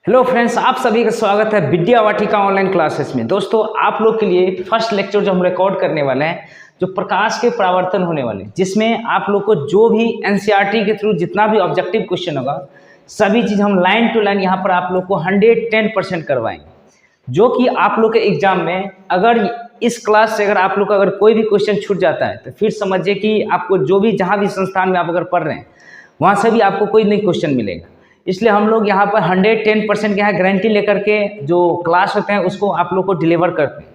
Hello friends, आप सभी का स्वागत है विद्या वाटिका ऑनलाइन क्लासेस में। दोस्तों, आप लोग के लिए फर्स्ट लेक्चर जो हम रिकॉर्ड करने वाले हैं, जो प्रकाश के परावर्तन होने वाले हैं, जिसमें आप लोग को जो भी एनसीईआरटी के थ्रू जितना भी ऑब्जेक्टिव क्वेश्चन होगा, सभी चीज़ हम लाइन टू लाइन यहाँ पर आप लोग को 110% करवाएंगे। जो कि आप लोग के एग्जाम में अगर इस क्लास से अगर आप लोग का अगर कोई भी क्वेश्चन छूट जाता है तो फिर समझिए कि आपको जो भी जहाँ भी संस्थान में आप अगर पढ़ रहे हैं वहाँ से भी आपको कोई नहीं क्वेश्चन मिलेगा। इसलिए हम लोग यहाँ पर 110% के यहाँ गारंटी लेकर के जो क्लास होते हैं उसको आप लोग को डिलीवर करते हैं।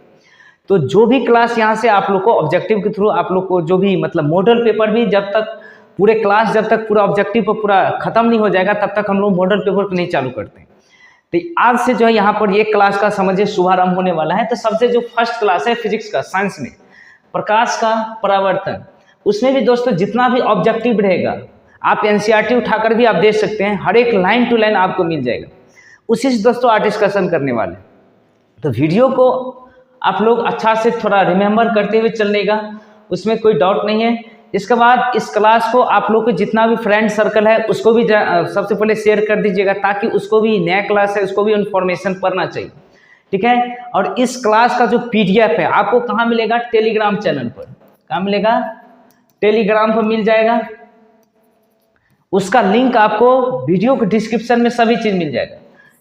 तो जो भी क्लास यहाँ से आप लोग को ऑब्जेक्टिव के थ्रू आप लोग को जो भी मतलब मॉडल पेपर भी जब तक पूरे क्लास जब तक पूरा ऑब्जेक्टिव पर पूरा खत्म नहीं हो जाएगा तब तक हम लोग मॉडल पेपर को नहीं चालू करते हैं। तो आज से जो है यहाँ पर ये क्लास का समझिए शुभारंभ होने वाला है। तो सबसे जो फर्स्ट क्लास है फिजिक्स का, साइंस में प्रकाश का परावर्तन, उसमें भी दोस्तों जितना भी ऑब्जेक्टिव रहेगा आप एनसीईआरटी उठाकर भी आप देख सकते हैं, हर एक लाइन टू लाइन आपको मिल जाएगा। उसी से दोस्तों आज डिस्कशन करने वाले। तो वीडियो को आप लोग अच्छा से थोड़ा रिमेंबर करते हुए चलनेगा, उसमें कोई डाउट नहीं है। इसके बाद इस क्लास को आप लोग को जितना भी फ्रेंड सर्कल है उसको भी सबसे पहले शेयर कर दीजिएगा, ताकि उसको भी नया क्लास है उसको भी इन्फॉर्मेशन पढ़ना चाहिए, ठीक है। और इस क्लास का जो पीडीएफ है आपको कहाँ मिलेगा? टेलीग्राम चैनल पर। कहाँ मिलेगा? टेलीग्राम पर मिल जाएगा। उसका लिंक आपको वीडियो के डिस्क्रिप्शन में सभी चीज मिल जाएगा,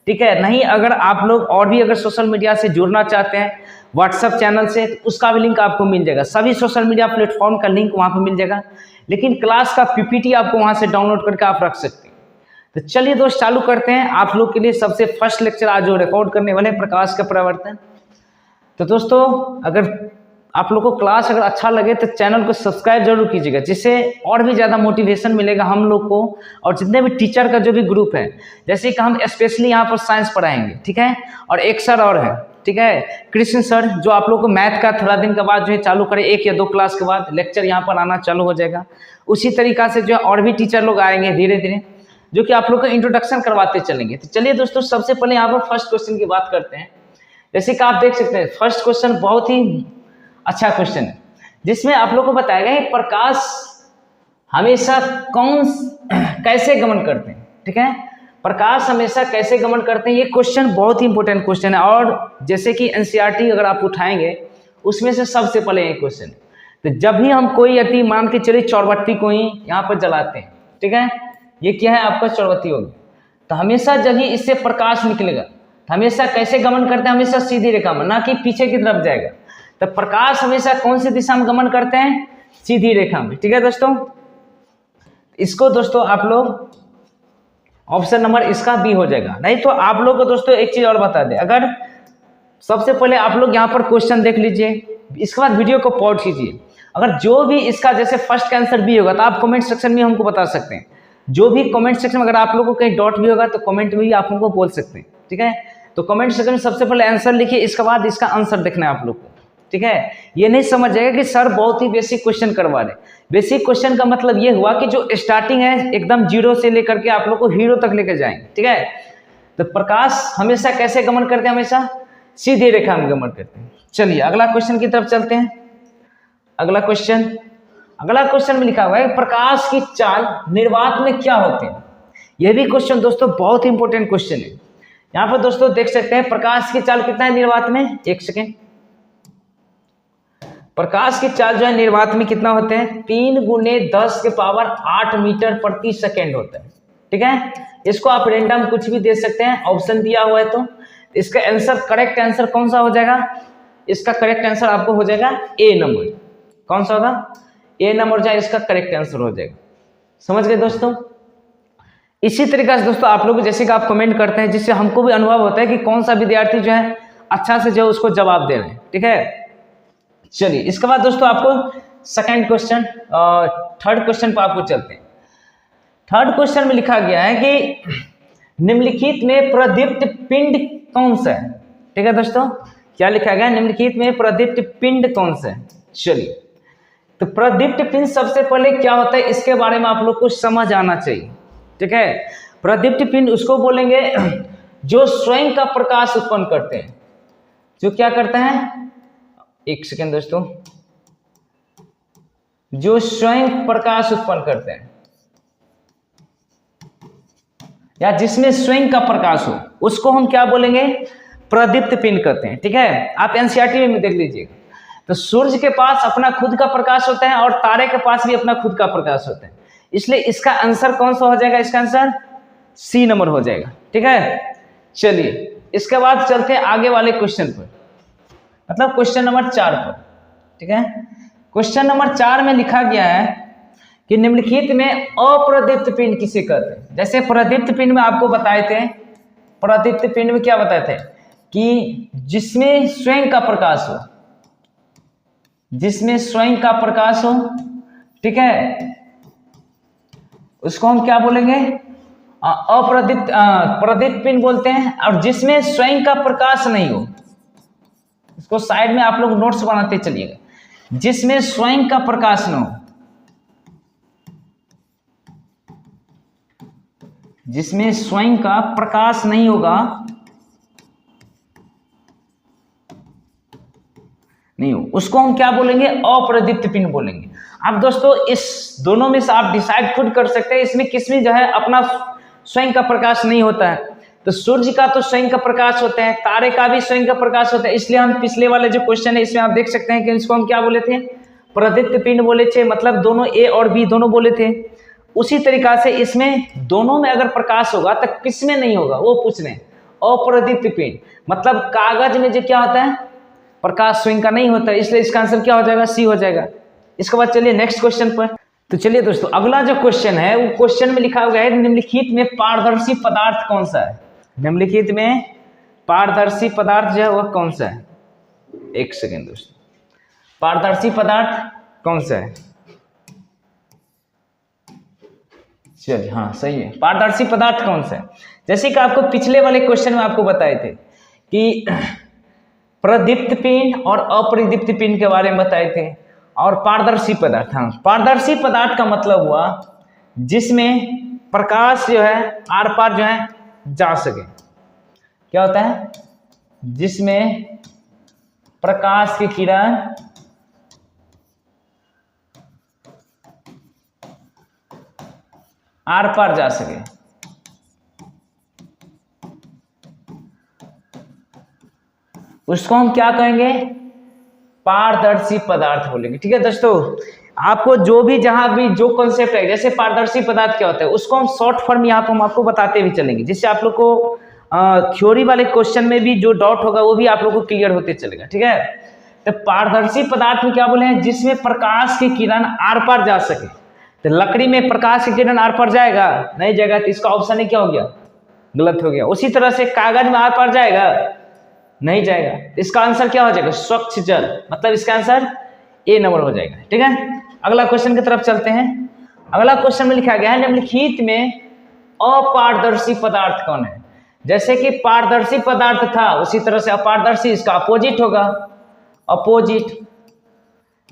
ठीक है। नहीं, अगर आप लोग और भी अगर सोशल मीडिया से जुड़ना चाहते हैं व्हाट्सएप चैनल से, तो उसका भी लिंक आपको मिल जाएगा। सभी सोशल मीडिया प्लेटफॉर्म का लिंक वहां पर मिल जाएगा, लेकिन क्लास का पीपीटी आपको वहां से डाउनलोड करके आप रख सकते हैं। तो चलिए दोस्त चालू करते हैं। आप लोग के लिए सबसे फर्स्ट लेक्चर आज जो रिकॉर्ड करने वाले हैं प्रकाश का परावर्तन। तो दोस्तों, अगर आप लोग को क्लास अगर अच्छा लगे तो चैनल को सब्सक्राइब जरूर कीजिएगा, जिससे और भी ज़्यादा मोटिवेशन मिलेगा हम लोग को। और जितने भी टीचर का जो भी ग्रुप है, जैसे कि हम स्पेशली यहाँ पर साइंस पढ़ाएंगे, ठीक है। और एक सर और है, ठीक है, कृष्ण सर, जो आप लोग को मैथ का थोड़ा दिन के बाद जो है चालू करें, 1 या 2 क्लास के बाद लेक्चर यहाँ पर आना चालू हो जाएगा। उसी तरीका से जो है और भी टीचर लोग आएंगे धीरे धीरे, जो कि आप लोग को इंट्रोडक्शन करवाते चलेंगे। तो चलिए दोस्तों, सबसे पहले यहाँ पर फर्स्ट क्वेश्चन की बात करते हैं। जैसे कि आप देख सकते हैं फर्स्ट क्वेश्चन बहुत ही अच्छा क्वेश्चन है, जिसमें आप लोग को बताया गया है प्रकाश हमेशा कैसे गमन करते हैं, ठीक है। प्रकाश हमेशा कैसे गमन करते हैं, ये क्वेश्चन बहुत ही इंपॉर्टेंट क्वेश्चन है। और जैसे कि एनसीईआरटी अगर आप उठाएंगे उसमें से सबसे पहले ये क्वेश्चन है। तो जब भी हम कोई यदि मान के चलिए चौरबत्ती को ही यहाँ पर जलाते हैं, ठीक है, ये क्या है आपका चौरबत्ती होगी, तो हमेशा जब ही इससे प्रकाश निकलेगा तो हमेशा कैसे गमन करते हैं? हमेशा सीधी रेखा में, ना कि पीछे की तरफ जाएगा। तो प्रकाश हमेशा कौन सी दिशा में गमन करते हैं? सीधी रेखा में, ठीक है दोस्तों। इसको दोस्तों आप लोग ऑप्शन नंबर इसका बी हो जाएगा। नहीं तो आप लोग को दोस्तों एक चीज और बता दें, अगर सबसे पहले आप लोग यहाँ पर क्वेश्चन देख लीजिए, इसके बाद वीडियो को पॉज कीजिए। अगर जो भी इसका जैसे फर्स्ट का आंसर बी होगा तो आप कमेंट सेक्शन में हमको बता सकते हैं। जो भी कमेंट सेक्शन में अगर आप लोगों को कहीं डॉट भी होगा तो कमेंट में भी आप हमको बोल सकते हैं, ठीक है। तो कमेंट सेक्शन में सबसे पहले आंसर लिखिए, इसके बाद इसका आंसर देखना है आप लोग को, ठीक है। ये नहीं समझ जाएगा कि सर बहुत ही बेसिक क्वेश्चन करवा रहे। बेसिक क्वेश्चन का मतलब ये हुआ कि जो स्टार्टिंग है एकदम जीरो से लेकर के आप लोग को हीरो तक लेकर जाएंगे, ठीक है। तो प्रकाश हमेशा कैसे गमन करते हैं? हमेशा सीधी रेखा में गमन करते हैं। चलिए अगला क्वेश्चन की तरफ चलते हैं। अगला क्वेश्चन में लिखा हुआ है प्रकाश की चाल निर्वात में क्या होते हैं। यह भी क्वेश्चन दोस्तों बहुत इंपॉर्टेंट क्वेश्चन है। यहाँ पर दोस्तों देख सकते हैं प्रकाश की चाल कितना है निर्वात में, 1 सेकेंड। प्रकाश की चाल जो है निर्वात में कितना होते हैं? 3 × 10⁸ मीटर प्रति सेकेंड होता है, ठीक है। इसको आप रेंडम कुछ भी दे सकते हैं, ऑप्शन दिया हुआ है। तो इसका आंसर, करेक्ट आंसर कौन सा हो जाएगा? इसका करेक्ट आंसर आपको हो जाएगा ए नंबर। कौन सा होगा? ए नंबर जाए, इसका करेक्ट आंसर हो जाएगा। समझ गए दोस्तों। इसी तरीके से दोस्तों आप लोग जैसे कि आप कमेंट करते हैं, जिससे हमको भी अनुभव होता है कि कौन सा विद्यार्थी जो है अच्छा से जो उसको जवाब दे रहे हैं, ठीक है। चलिए इसके बाद दोस्तों आपको सेकंड क्वेश्चन, थर्ड क्वेश्चन पर आपको चलते हैं। थर्ड क्वेश्चन में लिखा गया है कि निम्नलिखित में प्रदीप्त पिंड कौन सा है, ठीक है दोस्तों। क्या लिखा गया? निम्नलिखित में प्रदीप्त पिंड कौन सा है। चलिए, तो प्रदीप्त पिंड सबसे पहले क्या होता है इसके बारे में आप लोग को समझ आना चाहिए, ठीक है। प्रदीप्त पिंड उसको बोलेंगे जो स्वयं का प्रकाश उत्पन्न करते हैं। जो क्या करते हैं? 1 सेकेंड दोस्तों, जो स्वयं प्रकाश उत्पन्न करते हैं। या जिसमें स्वयं का प्रकाश हो उसको हम क्या बोलेंगे, प्रदीप्त पिंड कहते हैं। ठीक है, आप एनसीईआरटी में देख लीजिएगा। तो सूर्य के पास अपना खुद का प्रकाश होता है और तारे के पास भी अपना खुद का प्रकाश होता है, इसलिए इसका आंसर कौन सा हो जाएगा, इसका आंसर सी नंबर हो जाएगा। ठीक है, चलिए इसके बाद चलते हैं आगे वाले क्वेश्चन पर, मतलब क्वेश्चन नंबर 4 पर। ठीक है, क्वेश्चन नंबर 4 में लिखा गया है कि निम्नलिखित में अप्रदीप्त पिंड किसे कहते हैं। जैसे प्रदीप्त पिंड में आपको बताए थे, प्रदीप्त पिंड में क्या बताए थे कि जिसमें स्वयं का प्रकाश हो, जिसमें स्वयं का प्रकाश हो, ठीक है, उसको हम क्या बोलेंगे, अप्रदीप्त प्रदीप्त पिंड बोलते हैं। और जिसमें स्वयं का प्रकाश नहीं हो, इसको साइड में आप लोग नोट्स बनाते चलिएगा, जिसमें स्वयं का प्रकाश न हो, जिसमें स्वयं का प्रकाश नहीं होगा, नहीं हो, उसको हम क्या बोलेंगे, अप्रदीप्त पिंड बोलेंगे। अब दोस्तों इस दोनों में से आप डिसाइड खुद कर सकते हैं, इसमें किसमें जो है अपना स्वयं का प्रकाश नहीं होता है। तो सूर्य का तो स्वयं का प्रकाश होता है, तारे का भी स्वयं का प्रकाश होता है, इसलिए हम पिछले वाले जो क्वेश्चन है इसमें आप देख सकते हैं कि इसको हम क्या बोले थे, प्रदीप्त पिंड बोले थे, मतलब दोनों ए और बी दोनों बोले थे। उसी तरीका से इसमें दोनों में अगर प्रकाश होगा तो किसमें नहीं होगा वो पूछ रहे हैं, अप्रदीप्त पिंड, मतलब कागज में जो क्या होता है, प्रकाश स्वयं का नहीं होता है, इसलिए इसका आंसर क्या हो जाएगा, सी हो जाएगा। इसके बाद चलिए नेक्स्ट क्वेश्चन पर। तो चलिए दोस्तों अगला जो क्वेश्चन है वो क्वेश्चन में लिखा हुआ है निम्नलिखित में पारदर्शी पदार्थ कौन सा है। निम्नलिखित में पारदर्शी पदार्थ जो है वह कौन सा है, एक सेकेंड दोस्तों, पारदर्शी पदार्थ कौन सा है, चलिए हाँ सही है, पारदर्शी पदार्थ कौन सा है। जैसे कि आपको पिछले वाले क्वेश्चन में आपको बताए थे कि प्रदीप्त पिंड और अप्रदीप्त पिंड के बारे में बताए थे, और पारदर्शी पदार्थ, हाँ पारदर्शी पदार्थ का मतलब हुआ जिसमें प्रकाश जो है आर पार जो है जा सके। क्या होता है, जिसमें प्रकाश की किरण आर पार जा सके, उसको हम क्या कहेंगे, पारदर्शी पदार्थ बोलेंगे। ठीक है दोस्तों, आपको जो भी जहां भी जो कॉन्सेप्ट है, जैसे पारदर्शी पदार्थ क्या होता है उसको हम शॉर्ट फॉर्म यहाँ पर हम आपको बताते भी चलेंगे, जिससे आप लोग को थ्योरी वाले क्वेश्चन में भी जो डाउट होगा वो भी आप लोग को क्लियर होते चलेगा। ठीक है, तो पारदर्शी पदार्थ में क्या बोले हैं, जिसमें प्रकाश की किरण आर पार जा सके। तो लकड़ी में प्रकाश की किरण आर पार जाएगा, नहीं जाएगा, तो इसका ऑप्शन ही क्या हो गया, गलत हो गया। उसी तरह से कागज में आर पार जाएगा, नहीं जाएगा, इसका आंसर क्या हो जाएगा, स्वच्छ जल, मतलब इसका आंसर ए नंबर हो जाएगा। ठीक है, अगला क्वेश्चन की तरफ चलते हैं। अगला क्वेश्चन में लिखा गया है निम्नलिखित में अपारदर्शी पदार्थ कौन है। जैसे कि पारदर्शी पदार्थ था उसी तरह से अपारदर्शी इसका अपोजिट होगा, अपोजिट,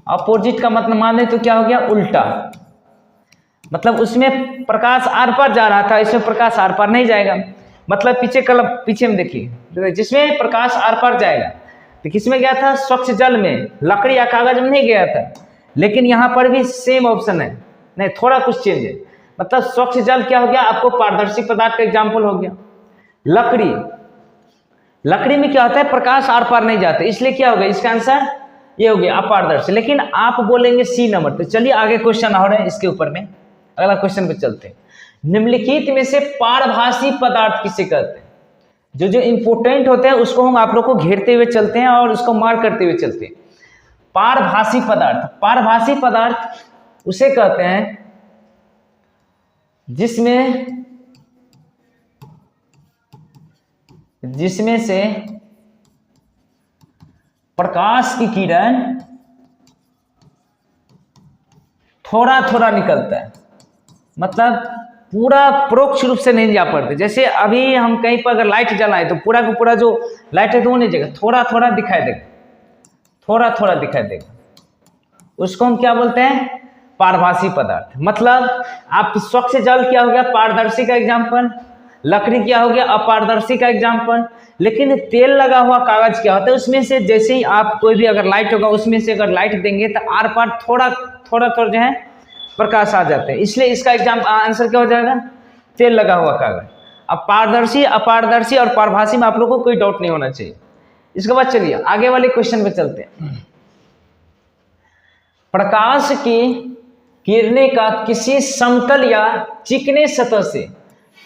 अपोजिट का मतलब माने तो क्या हो गया, उल्टा, मतलब उसमें प्रकाश आर पार जा रहा था, इसमें प्रकाश आर पार नहीं जाएगा। मतलब पीछे कलम पीछे में देखिए, जिसमें प्रकाश आर पार जाएगा तो किसमें गया था, स्वच्छ जल में, लकड़ी या कागज में नहीं गया था। लेकिन यहाँ पर भी सेम ऑप्शन है, नहीं थोड़ा कुछ चेंज है, मतलब स्वच्छ जल क्या हो गया, आपको पारदर्शी पदार्थ का एग्जाम्पल हो गया। लकड़ी, लकड़ी में क्या होता है, प्रकाश आर पार नहीं जाता, इसलिए क्या हो गया, इसका आंसर ये हो गया अपारदर्शी। लेकिन आप बोलेंगे सी नंबर। तो चलिए आगे क्वेश्चन और है इसके ऊपर में, अगला क्वेश्चन पे चलते हैं। निम्नलिखित में से पारभासी पदार्थ किसे कहते हैं। जो जो इंपोर्टेंट होते हैं उसको हम आप लोग को घेरते हुए चलते हैं और उसको मार्क करते हुए चलते हैं। पारभासी पदार्थ, पारभासी पदार्थ उसे कहते हैं जिसमें से प्रकाश की किरण थोड़ा थोड़ा निकलता है, मतलब पूरा परोक्ष रूप से नहीं जा पाते। जैसे अभी हम कहीं पर अगर लाइट जलाए तो पूरा का पूरा जो लाइट है तो वो नहीं जाएगा, थोड़ा थोड़ा दिखाई देगा, थोड़ा थोड़ा दिखाई देगा, उसको हम क्या बोलते हैं, पारभासी पदार्थ। मतलब आप स्वच्छ जल क्या हो गया, पारदर्शी का एग्जाम्पल, लकड़ी क्या हो गया, अपारदर्शी का एग्जाम्पल। लेकिन तेल लगा हुआ कागज क्या होता है, उसमें से जैसे ही आप कोई भी अगर लाइट होगा उसमें से अगर लाइट देंगे तो आर पार थोड़ा थोड़ा थोड़ा जो है प्रकाश आ जाते हैं, इसलिए इसका एग्जाम आंसर क्या हो जाएगा, तेल लगा हुआ कागज। अब पारदर्शी, अपारदर्शी और पारभासी में आप लोगों को कोई डाउट नहीं होना चाहिए। इसके बाद चलिए आगे वाले क्वेश्चन पे चलते हैं। प्रकाश की किरणें का किसी समतल या चिकने सतह से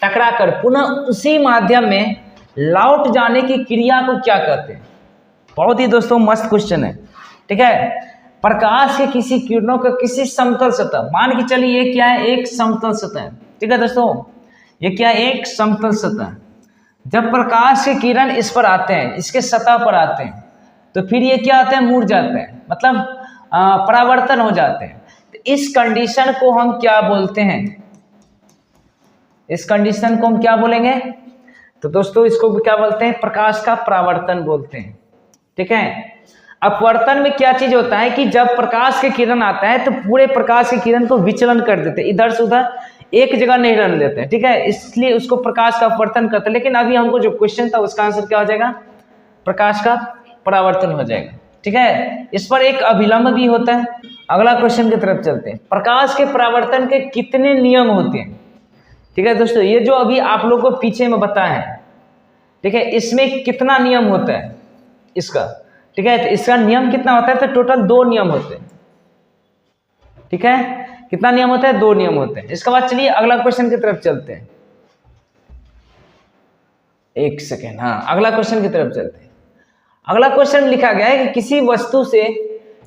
टकराकर पुनः उसी माध्यम में लौट जाने की क्रिया को क्या कहते हैं? बहुत ही दोस्तों मस्त क्वेश्चन है। ठीक है, प्रकाश के किसी किरणों का किसी समतल सतह, मान के चलिए ये क्या है, एक समतल सतह है। ठीक है दोस्तों, ये क्या है, एक समतल सतह। जब प्रकाश के किरण इस पर आते हैं, इसके सतह पर आते हैं, तो फिर ये क्या आते हैं, मुड़ जाते हैं, मतलब परावर्तन हो जाते हैं। तो इस कंडीशन को हम क्या बोलते हैं? इस कंडीशन को हम क्या बोलेंगे? तो दोस्तों इसको क्या बोलते हैं? प्रकाश का परावर्तन बोलते हैं। ठीक है, अपवर्तन में क्या चीज होता है कि जब प्रकाश के किरण आता है तो पूरे प्रकाश के किरण को विचलन कर देते हैं, इधर से उधर एक जगह नहीं रहने देते हैं। ठीक है, इसलिए उसको प्रकाश का अपवर्तन करते हैं। लेकिन अभी हमको जो क्वेश्चन था उसका आंसर क्या हो जाएगा? प्रकाश का परावर्तन हो जाएगा। ठीक है, इस पर एक अभिलंब भी होता है। अगला क्वेश्चन की तरफ चलते हैं। प्रकाश के परावर्तन के कितने नियम होते हैं? ठीक है दोस्तों, ये जो अभी आप लोगों को पीछे में बताया है, ठीक है, इसमें कितना नियम होता है इसका? ठीक है, तो इसका नियम कितना होता है? तो टोटल 2 नियम होते हैं। ठीक है, कितना नियम होता है? 2 नियम होते हैं। इसके बाद चलिए अगला क्वेश्चन की तरफ चलते हैं। एक सेकेंड, हाँ, अगला क्वेश्चन की तरफ चलते हैं। अगला क्वेश्चन लिखा गया है कि किसी वस्तु से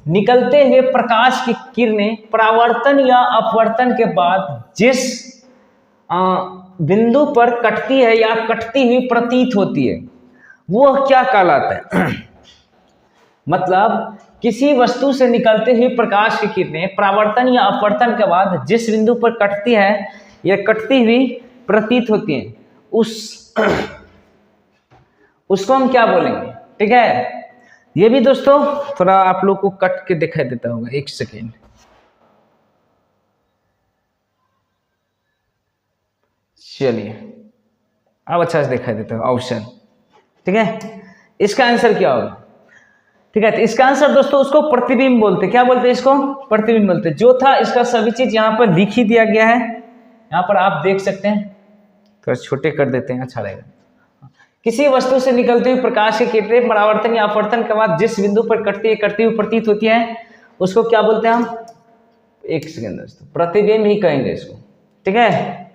निकलते हुए प्रकाश की किरणें परावर्तन या अपवर्तन के बाद जिस बिंदु पर कटती है या कटती हुई प्रतीत होती है, वो क्या कहलाता है? मतलब किसी वस्तु से निकलते हुए प्रकाश की किरणें परावर्तन या अपवर्तन के बाद जिस बिंदु पर कटती है या कटती हुई प्रतीत होती है, उसको हम क्या बोलेंगे? ठीक है, ये भी दोस्तों थोड़ा आप लोग को कट के दिखाई देता होगा, एक सेकेंड। चलिए अब अच्छा से दिखाई देता होगा ऑप्शन। ठीक है, इसका आंसर क्या होगा? ठीक है, तो इसका आंसर दोस्तों उसको प्रतिबिंब बोलते हैं। क्या बोलते हैं इसको? प्रतिबिंब बोलते हैं। जो था इसका सभी चीज यहाँ पर लिख ही दिया गया है, यहाँ पर आप देख सकते हैं। थोड़ा छोटे कर देते हैं, अच्छा रहेगा। किसी वस्तु से निकलती हुई प्रकाश की किरणें परावर्तन या अपवर्तन के बाद जिस बिंदु पर कटती हुई प्रतीत होती है, उसको क्या बोलते हैं हम? एक सेकेंड दोस्तों, प्रतिबिंब ही कहेंगे इसको। ठीक है,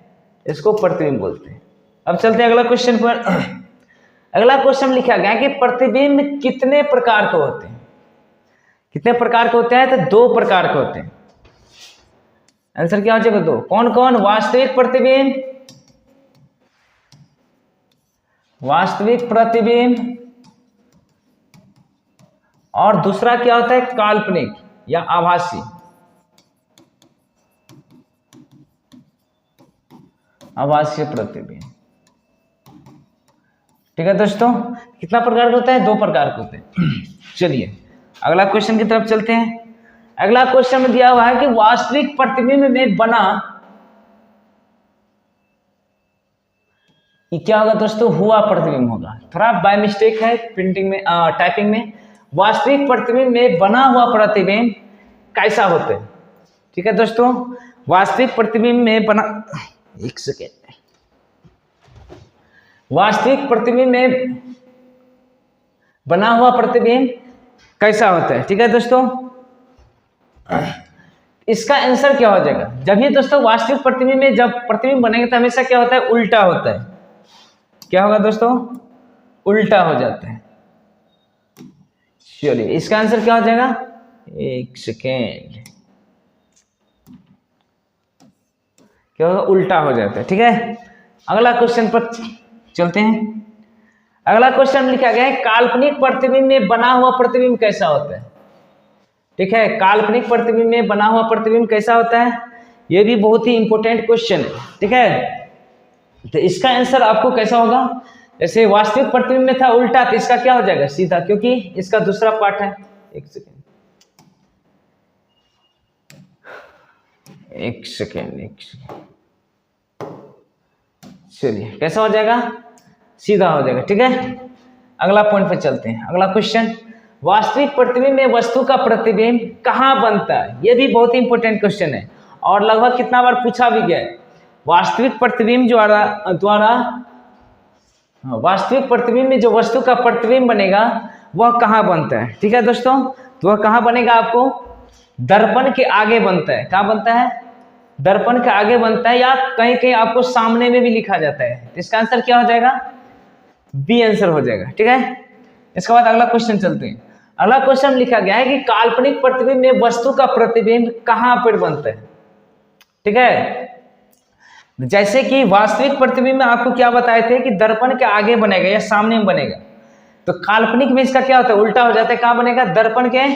इसको प्रतिबिंब बोलते हैं। अब चलते हैं अगला क्वेश्चन पर। अगला क्वेश्चन लिखा गया कि प्रतिबिंब कितने प्रकार के होते हैं? कितने प्रकार के होते हैं? तो 2 प्रकार के होते हैं। आंसर क्या हो जाएगा? 2। कौन कौन? वास्तविक प्रतिबिंब, वास्तविक प्रतिबिंब, और दूसरा क्या होता है? काल्पनिक या आभासी। आभासी प्रतिबिंब। ठीक है दोस्तों, कितना प्रकार का होता है? 2 प्रकार के होते हैं। चलिए अगला क्वेश्चन की तरफ चलते हैं। अगला क्वेश्चन में दिया हुआ है कि वास्तविक प्रतिबिंब में बना, ये क्या होगा दोस्तों? हुआ प्रतिबिंब होगा। थोड़ा बाय मिस्टेक है प्रिंटिंग में, टाइपिंग में। वास्तविक प्रतिबिंब में बना हुआ प्रतिबिंब कैसा होता है? ठीक है दोस्तों, वास्तविक प्रतिबिंब में बना, एक सेकेंड, वास्तविक प्रतिबिंब में बना हुआ प्रतिबिंब कैसा होता है? ठीक है दोस्तों, इसका आंसर क्या हो जाएगा? जब ये दोस्तों वास्तविक प्रतिबिंब में जब प्रतिबिंब बनेगा तो हमेशा क्या होता है? उल्टा होता है। क्या होगा दोस्तों? उल्टा हो जाता है। चलिए इसका आंसर क्या हो जाएगा? एक सेकेंड, क्या होगा? उल्टा हो जाता है। ठीक है, अगला क्वेश्चन पर चलते हैं। अगला क्वेश्चन लिखा गया है काल्पनिक प्रतिबिंब में बना हुआ प्रतिबिंब कैसा होता है? ठीक है, काल्पनिक प्रतिबिंब में बना हुआ प्रतिबिंब कैसा होता है? ये भी बहुत ही इंपॉर्टेंट क्वेश्चन है। ठीक है, तो इसका आंसर आपको कैसा होगा? जैसे वास्तविक प्रतिबिंब में था उल्टा, तो इसका क्या हो जाएगा? सीधा, क्योंकि इसका दूसरा पार्ट है। एक सेकेंड, एक सेकेंड, एक सेकेंड। चलिए कैसा हो जाएगा? सीधा हो जाएगा। ठीक है, अगला पॉइंट पे चलते हैं। अगला क्वेश्चन, वास्तविक प्रतिबिंब में वस्तु का प्रतिबिंब कहाँ बनता है? ये भी बहुत ही इंपॉर्टेंट क्वेश्चन है और लगभग कितना बार पूछा भी गया है। वास्तविक प्रतिबिंब द्वारा हाँ, वास्तविक प्रतिबिंब में जो वस्तु का प्रतिबिंब बनेगा वह कहाँ बनता है, ठीक है दोस्तों, तो वह कहाँ बनेगा, आपको दर्पण के आगे बनता है। कहाँ बनता है, दर्पण के आगे बनता है, या कहीं कहीं आपको सामने में भी लिखा जाता है। तो इसका आंसर क्या हो जाएगा, बी आंसर हो जाएगा, ठीक है। इसके बाद अगला क्वेश्चन चलते हैं। अगला क्वेश्चन लिखा गया है कि काल्पनिक प्रतिबिंब में वस्तु का प्रतिबिंब कहाँ पर बनता है, ठीक है। जैसे कि वास्तविक प्रतिबिंब में आपको क्या बताए थे कि दर्पण के आगे बनेगा या सामने में बनेगा, तो काल्पनिक में इसका क्या होता है, उल्टा हो जाता है। कहाँ बनेगा, दर्पण के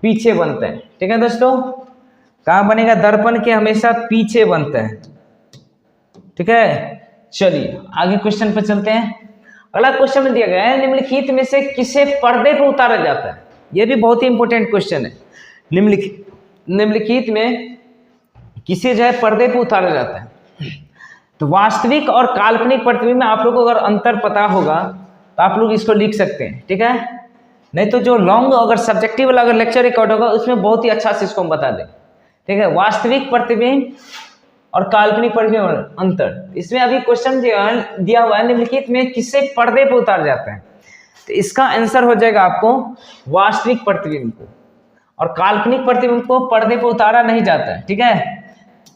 पीछे बनता है, ठीक है दोस्तों। कहाँ बनेगा, दर्पण के हमेशा पीछे बनता है, ठीक है। चलिए आगे क्वेश्चन पर चलते हैं। अगला क्वेश्चन में दिया गया है निम्नलिखित में से किसे पर्दे पर उतारा जाता है। यह भी बहुत ही इंपॉर्टेंट क्वेश्चन है। निम्नलिखित में किसे जो है पर्दे पर उतारा जाता है। तो वास्तविक और काल्पनिक प्रतिबिंब में आप लोगों को अगर अंतर पता होगा तो आप लोग इसको लिख सकते हैं, ठीक है। नहीं तो जो लॉन्ग अगर सब्जेक्टिव वाला अगर लेक्चर रिकॉर्ड होगा उसमें बहुत ही अच्छा से इसको हम बता दें, ठीक है। वास्तविक प्रतिबिंब और काल्पनिक प्रतिबिंब अंतर, इसमें अभी क्वेश्चन दिया हुआ है निम्नलिखित में किसे पर्दे पर उतारा जाता है। तो इसका आंसर हो जाएगा आपको वास्तविक प्रतिबिंब को, और काल्पनिक प्रतिबिंब को पर्दे पर उतारा नहीं जाता है, ठीक है।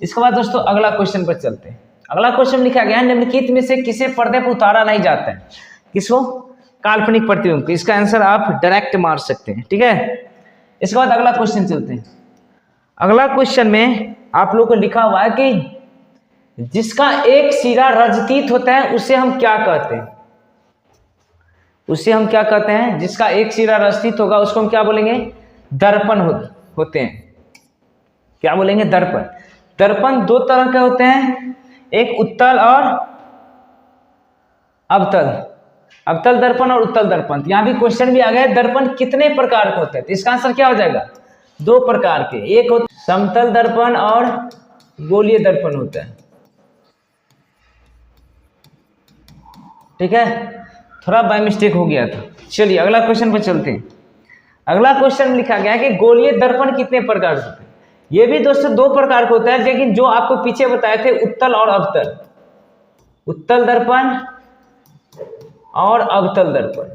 इसके बाद दोस्तों अगला क्वेश्चन पर चलते हैं। अगला क्वेश्चन लिखा गया है निम्नलिखित में से किसे पर्दे पर उतारा नहीं जाता है, किसको, काल्पनिक प्रतिबिंब को। इसका आंसर आप डायरेक्ट मार सकते हैं, ठीक है। इसके बाद अगला क्वेश्चन चलते हैं। अगला क्वेश्चन में आप लोगों को लिखा हुआ है कि जिसका एक सिरा रजतीत होता है उसे हम क्या कहते हैं, उसे हम क्या कहते हैं, जिसका एक सिरा रजतीत होगा उसको हम क्या बोलेंगे, दर्पण होते हैं। क्या बोलेंगे, दर्पण। दर्पण दो तरह के होते हैं, एक उत्तल और अवतल दर्पण और उत्तल दर्पण। यहाँ भी क्वेश्चन भी आ गया, दर्पण कितने प्रकार के होते हैं। तो इसका आंसर क्या हो जाएगा, दो प्रकार के, एक होता है समतल दर्पण और गोलीय दर्पण होता है, ठीक है। थोड़ा बाय मिस्टेक हो गया था। चलिए अगला क्वेश्चन पर चलते हैं। अगला क्वेश्चन लिखा गया है कि गोलीय दर्पण कितने प्रकार के होते हैं। ये भी दोस्तों दो प्रकार का होता है, लेकिन जो आपको पीछे बताए थे उत्तल और अवतल, उत्तल दर्पण और अवतल दर्पण,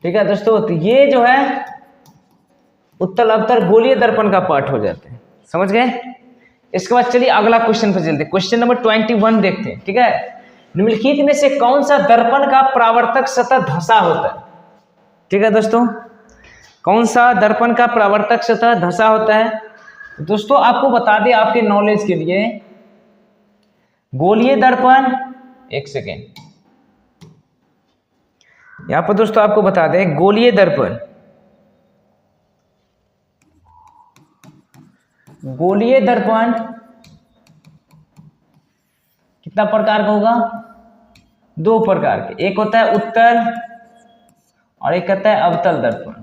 ठीक है दोस्तों। तो ये जो है उत्तल अवतल गोलीय दर्पण का पार्ट हो जाते हैं, समझ गए। इसके बाद चलिए अगला क्वेश्चन पर चलते हैं। क्वेश्चन नंबर 21 देखते हैं, ठीक है। निम्नलिखित में से कौन सा दर्पण का परावर्तक सतह धंसा होता है, ठीक है दोस्तों। कौन सा दर्पण का परावर्तक सतह धंसा होता है। दोस्तों आपको बता दें आपके नॉलेज के लिए, गोलीय दर्पण, एक सेकेंड यहां पर दोस्तों आपको बता दें, गोलीय दर्पण, गोलीय दर्पण कितना प्रकार का होगा, दो प्रकार के, एक होता है उत्तल और एक होता है अवतल दर्पण,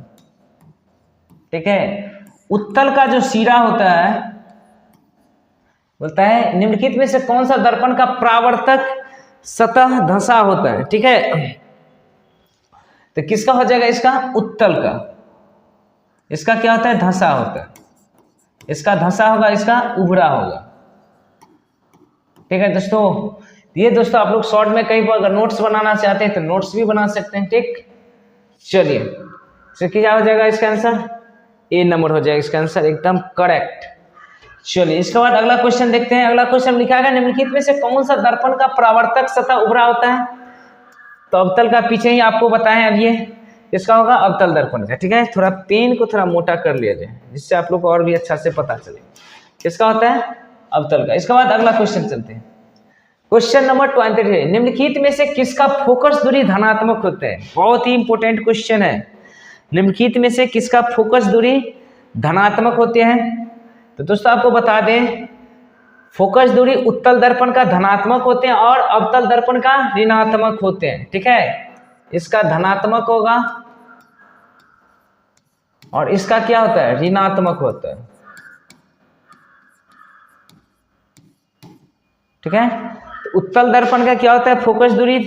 ठीक है। उत्तल का जो सिरा होता है बोलता है निम्नलिखित में से कौन सा दर्पण का परावर्तक सतह धंसा होता है, ठीक है। तो किसका हो जाएगा, इसका उत्तल का। इसका क्या होता है, धंसा होता है, इसका धंसा होगा, इसका उभरा होगा, ठीक है दोस्तों। ये दोस्तों आप लोग शॉर्ट में कहीं पर अगर नोट्स बनाना चाहते हैं तो नोट्स भी बना सकते हैं, ठीक। चलिए तो क्या हो जाएगा इसका आंसर, ए नंबर हो जाएगा इसका आंसर, एकदम करेक्ट। चलिए इसके बाद अगला क्वेश्चन देखते हैं। अगला क्वेश्चन लिखा है निम्नलिखित में से कौन सा दर्पण का परावर्तक सतह उभरा होता है। तो अवतल का पीछे ही आपको बताएं, अब ये इसका होगा अवतल दर्पण का, ठीक है। थोड़ा पेन को थोड़ा मोटा कर लिया जाए जिससे आप लोग को और भी अच्छा से पता चले, किसका होता है, अवतल का। इसके बाद अगला क्वेश्चन चलते हैं। क्वेश्चन नंबर 23, निम्नलिखित में से किसका फोकस दूरी धनात्मक होता है। बहुत ही इंपॉर्टेंट क्वेश्चन है। निम्नलिखित में से किसका फोकस दूरी धनात्मक होते हैं। तो दोस्तों आपको बता दें, फोकस दूरी उत्तल दर्पण का धनात्मक होते हैं और अवतल दर्पण का ऋणात्मक होते हैं, ठीक है। इसका धनात्मक होगा और इसका क्या होता है, ऋणात्मक होता है, ठीक है। तो उत्तल दर्पण का क्या होता है, फोकस दूरी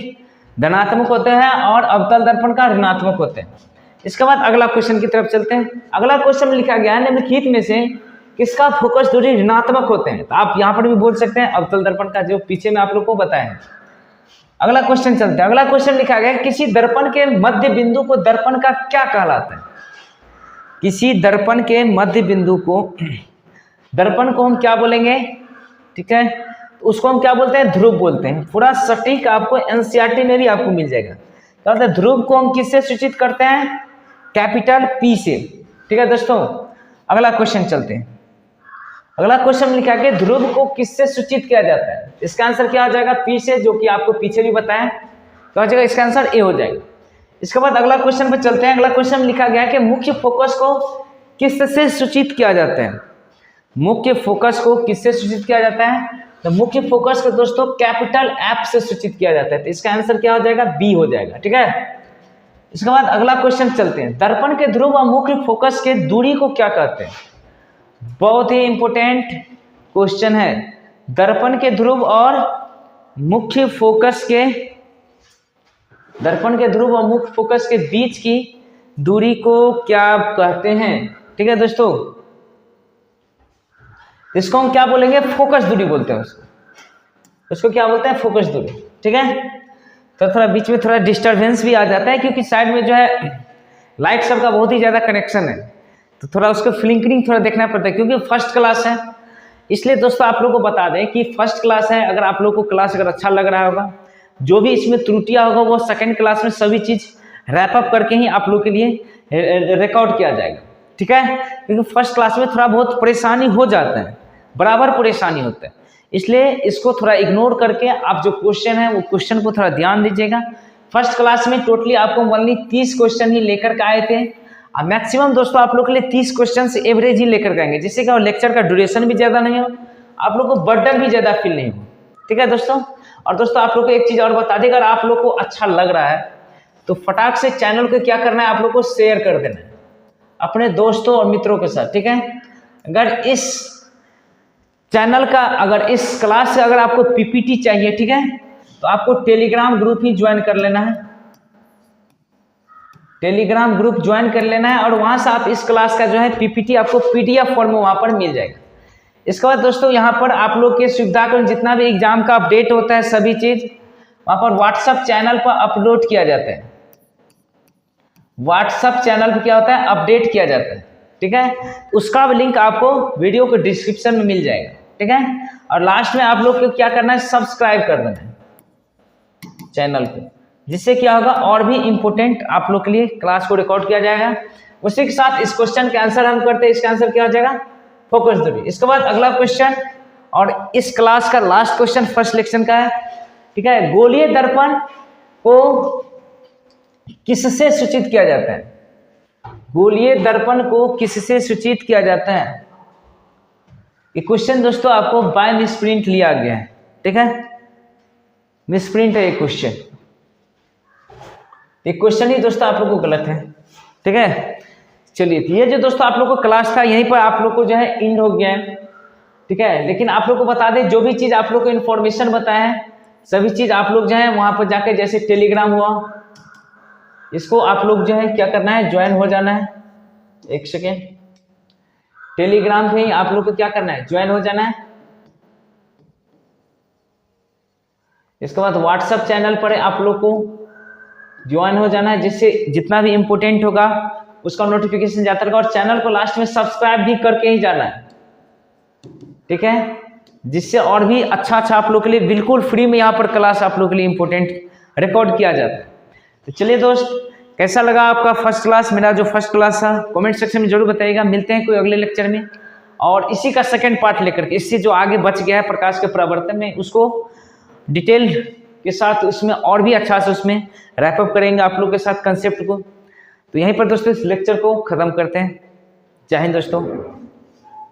धनात्मक होते हैं और अवतल दर्पण का ऋणात्मक होते हैं। इसके बाद अगला क्वेश्चन की तरफ चलते हैं। अगला क्वेश्चन में लिखा गया है निम्नलिखित में से किसका फोकस दूरी ऋणात्मक होते हैं। तो आप यहां पर भी बोल सकते हैं अवतल दर्पण का, जो पीछे में आप लोग को बताया है। अगला क्वेश्चन चलते हैं। अगला क्वेश्चन लिखा गया है किसी दर्पण के मध्य बिंदु को दर्पण का क्या कहलाता है। किसी दर्पण के मध्य बिंदु को, दर्पण को हम क्या बोलेंगे, ठीक है, उसको हम क्या बोलते हैं, ध्रुव बोलते हैं। पूरा सटीक आपको एनसीईआरटी में भी आपको मिल जाएगा। क्या होता है, ध्रुव को हम किससे सूचित करते हैं, कैपिटल पी से। ठीक है दोस्तों, अगला क्वेश्चन चलते हैं। अगला क्वेश्चन लिखा है ध्रुव को किससे सूचित किया जाता है। इसका आंसर क्या हो जाएगा, पी से, जो कि आपको पीछे भी बताया। तो हो जाएगा इसका आंसर ए हो जाएगा। इसके बाद अगला क्वेश्चन पर चलते हैं। अगला क्वेश्चन लिखा गया है कि मुख्य फोकस को किससे सूचित किया जाता है। मुख्य फोकस को किससे सूचित किया जाता है, तो मुख्य फोकस को दोस्तों कैपिटल एफ से सूचित किया जाता है। तो इसका आंसर क्या हो जाएगा, बी हो जाएगा। ठीक है, इसके बाद अगला क्वेश्चन चलते हैं। दर्पण के ध्रुव और मुख्य फोकस के दूरी को क्या कहते हैं। बहुत ही इंपॉर्टेंट क्वेश्चन है। दर्पण के ध्रुव और मुख्य फोकस के, दर्पण के ध्रुव और मुख्य फोकस के बीच की दूरी को क्या कहते हैं। ठीक है दोस्तों, इसको हम क्या बोलेंगे, फोकस दूरी बोलते हैं उसको क्या बोलते हैं, फोकस दूरी। ठीक है, तो थोड़ा बीच में थोड़ा डिस्टरबेंस भी आ जाता है क्योंकि साइड में जो है लाइट सबका बहुत ही ज़्यादा कनेक्शन है, तो थोड़ा उसको फ्लिंकरिंग थोड़ा देखना पड़ता है क्योंकि फर्स्ट क्लास है। इसलिए दोस्तों आप लोगों को बता दें कि फर्स्ट क्लास है। अगर आप लोगों को क्लास अगर अच्छा लग रहा होगा, जो भी इसमें त्रुटियां होगा वो सेकंड क्लास में सभी चीज़ रैप अप करके ही आप लोग के लिए रिकॉर्ड किया जाएगा। ठीक है, क्योंकि फर्स्ट क्लास में थोड़ा बहुत परेशानी हो जाता है, बराबर परेशानी होता है। इसलिए इसको थोड़ा इग्नोर करके आप जो क्वेश्चन है वो क्वेश्चन को थोड़ा ध्यान दीजिएगा। फर्स्ट क्लास में टोटली आपको ओनली 30 क्वेश्चन ही लेकर के आए थे। अब मैक्सिमम दोस्तों आप लोग के लिए 30 क्वेश्चन से एवरेज ही लेकर के आएंगे, जिससे कि लेक्चर का ड्यूरेशन भी ज़्यादा नहीं हो, आप लोग को बर्डन भी ज़्यादा फील नहीं हो। ठीक है दोस्तों, और दोस्तों आप लोग को एक चीज़ और बता दें, अगर आप लोग को अच्छा लग रहा है तो फटाक से चैनल को क्या करना है, आप लोग को शेयर कर देना है अपने दोस्तों और मित्रों के साथ। ठीक है, अगर इस चैनल का, अगर इस क्लास से अगर आपको पीपीटी चाहिए, ठीक है, तो आपको टेलीग्राम ग्रुप ही ज्वाइन कर लेना है। टेलीग्राम ग्रुप ज्वाइन कर लेना है और वहां से आप इस क्लास का जो है पीपीटी आपको पीडीएफ फॉर्म में वहां पर मिल जाएगा। इसके बाद दोस्तों यहाँ पर आप लोग के सुविधा के जितना भी एग्जाम का अपडेट होता है सभी चीज वहां पर व्हाट्सएप चैनल पर अपलोड किया जाता है। व्हाट्सएप चैनल पर क्या होता है, अपडेट किया जाता है। ठीक है, उसका भी लिंक आपको वीडियो के डिस्क्रिप्शन में मिल जाएगा। ठीक है, और लास्ट में आप लोग को क्या करना है, सब्सक्राइब कर देना है चैनल को, जिससे क्या होगा और भी इंपॉर्टेंट आप लोग के लिए क्लास को रिकॉर्ड किया जाएगा। उसी के साथ इस क्वेश्चन के आंसर हम करते हैं। इसका आंसर क्या हो जाएगा, फोकस दूरी। इसके बाद अगला क्वेश्चन और इस क्लास का लास्ट क्वेश्चन फर्स्ट लेक्चर का है। ठीक है, गोलीय दर्पण को किससे सूचित किया जाता है। गोलीय दर्पण को किससे सूचित किया जाता है। ये क्वेश्चन दोस्तों आपको बाय मिसप्रिंट लिया गया है। ठीक है, मिसप्रिंट है ये क्वेश्चन। ये क्वेश्चन ही दोस्तों आप लोगों को गलत है। ठीक है, चलिए ये जो दोस्तों आप लोग को क्लास था यहीं पर आप लोग को जो है एंड हो गया है। ठीक है, लेकिन आप लोग को बता दें जो भी चीज़ आप लोग को इन्फॉर्मेशन बताया है सभी चीज़ आप लोग जो है वहाँ पर जाके, जैसे टेलीग्राम हुआ, इसको आप लोग जो है क्या करना है, ज्वाइन हो जाना है। एक सेकेंड, टेलीग्राम पे ही आप लोग को क्या करना है, ज्वाइन हो जाना है। इसके बाद व्हाट्सएप चैनल पर आप लोग को ज्वाइन हो जाना है, जिससे जितना भी इंपॉर्टेंट होगा उसका नोटिफिकेशन जाता रहेगा। और चैनल को लास्ट में सब्सक्राइब भी करके ही जाना है। ठीक है, जिससे और भी अच्छा आप लोग के लिए बिल्कुल फ्री में यहाँ पर क्लास आप लोग के लिए इंपॉर्टेंट रिकॉर्ड किया जाता है। तो चलिए दोस्त, कैसा लगा आपका फर्स्ट क्लास, मेरा जो फर्स्ट क्लास था, कमेंट सेक्शन में जरूर बताइएगा। मिलते हैं कोई अगले लेक्चर में और इसी का सेकंड पार्ट लेकर के, इससे जो आगे बच गया है प्रकाश के परावर्तन में, उसको डिटेल के साथ उसमें और भी अच्छा से उसमें रैप अप करेंगे आप लोग के साथ कंसेप्ट को। तो यहीं पर दोस्तों इस लेक्चर को खत्म करते हैं। जय हिंद दोस्तों।